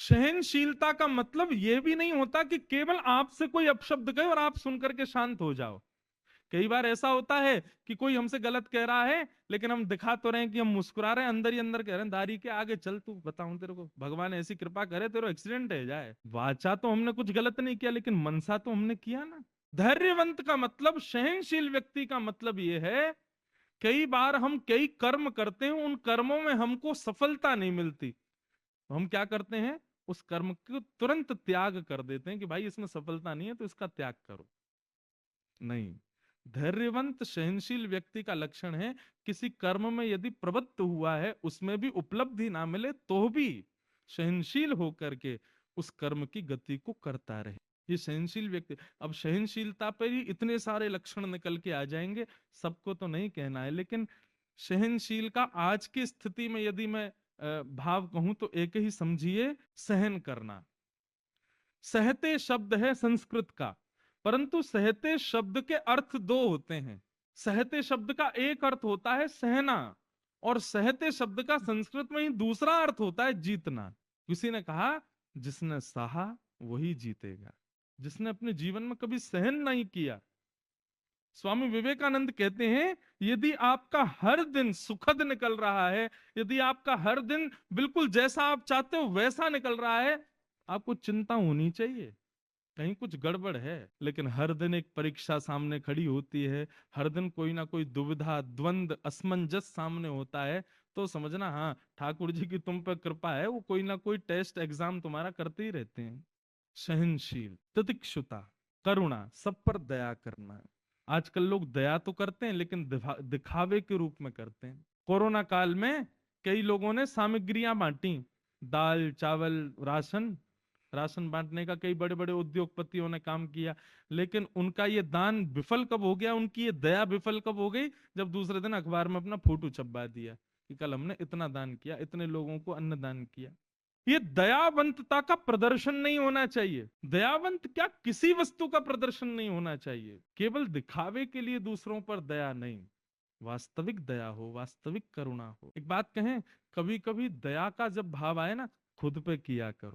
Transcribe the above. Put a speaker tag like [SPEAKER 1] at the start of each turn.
[SPEAKER 1] सहनशीलता का मतलब यह भी नहीं होता कि केवल आपसे कोई अपशब्द कहे और आप सुनकर के शांत हो जाओ। कई बार ऐसा होता है कि कोई हमसे गलत कह रहा है, लेकिन हम दिखा तो रहे हैं कि हम मुस्कुरा रहे हैं, अंदर ही अंदर कह रहे हैं दारी के आगे चल, तू बताऊं तेरे को, भगवान ऐसी कृपा करे तेरे एक्सीडेंट है जाए। वाचा तो हमने कुछ गलत नहीं किया, लेकिन मनसा तो हमने किया ना। धैर्यवंत का मतलब, सहनशील व्यक्ति का मतलब यह है, कई बार हम कई कर्म करते हैं, उन कर्मों में हमको सफलता नहीं मिलती, तो हम क्या करते हैं, उस कर्म को तुरंत त्याग कर देते हैं कि भाई इसमें सफलता नहीं है तो इसका त्याग करो। नहीं, धैर्यवंत सहनशील व्यक्ति का लक्षण है, किसी कर्म में यदि प्रवृत्त हुआ है, उसमें भी उपलब्धि ना मिले तो भी सहनशील होकर के उस कर्म की गति को करता रहे। ये सहनशील व्यक्ति। अब सहनशीलता पर ही इतने सारे लक्षण निकल के आ जाएंगे, सबको तो नहीं कहना है, लेकिन सहनशील का आज की स्थिति में यदि मैं भाव कहूं तो एक ही समझिए, सहन करना। सहते शब्द है संस्कृत का, परंतु सहते शब्द के अर्थ दो होते हैं। सहते शब्द का एक अर्थ होता है सहना, और सहते शब्द का संस्कृत में ही दूसरा अर्थ होता है जीतना। किसी ने कहा, जिसने सहा वही जीतेगा। जिसने अपने जीवन में कभी सहन नहीं किया, स्वामी विवेकानंद कहते हैं, यदि आपका हर दिन सुखद निकल रहा है, यदि आपका हर दिन बिल्कुल जैसा आप चाहते हो वैसा निकल रहा है, आपको चिंता होनी चाहिए, कहीं कुछ गड़बड़ है। लेकिन हर दिन एक परीक्षा सामने खड़ी होती है, हर दिन कोई ना कोई दुविधा, द्वंद, असमंजस सामने होता है, तो समझना हाँ, ठाकुर जी की तुम पर कृपा है, वो कोई ना कोई टेस्ट एग्जाम तुम्हारा करते ही रहते हैं। सहनशील, तितिक्षुता, करुणा, सब पर दया करना। आजकल लोग दया तो करते हैं, लेकिन दिखावे के रूप में करते हैं। कोरोना काल में कई लोगों ने सामग्रियां बांटी, दाल चावल राशन, राशन बांटने का कई बड़े बड़े उद्योगपतियों ने काम किया, लेकिन उनका ये दान विफल कब हो गया, उनकी ये दया विफल कब हो गई, जब दूसरे दिन अखबार में अपना फोटो छपवा दिया कि कल हमने इतना दान किया, इतने लोगों को अन्न दान किया। ये दयावंतता का प्रदर्शन नहीं होना चाहिए। दयावंत क्या, किसी वस्तु का प्रदर्शन नहीं होना चाहिए, केवल दिखावे के लिए दूसरों पर दया नहीं, वास्तविक दया हो, वास्तविक करुणा हो। एक बात कहें, कभी कभी दया का जब भाव आए ना, खुद पे किया करो।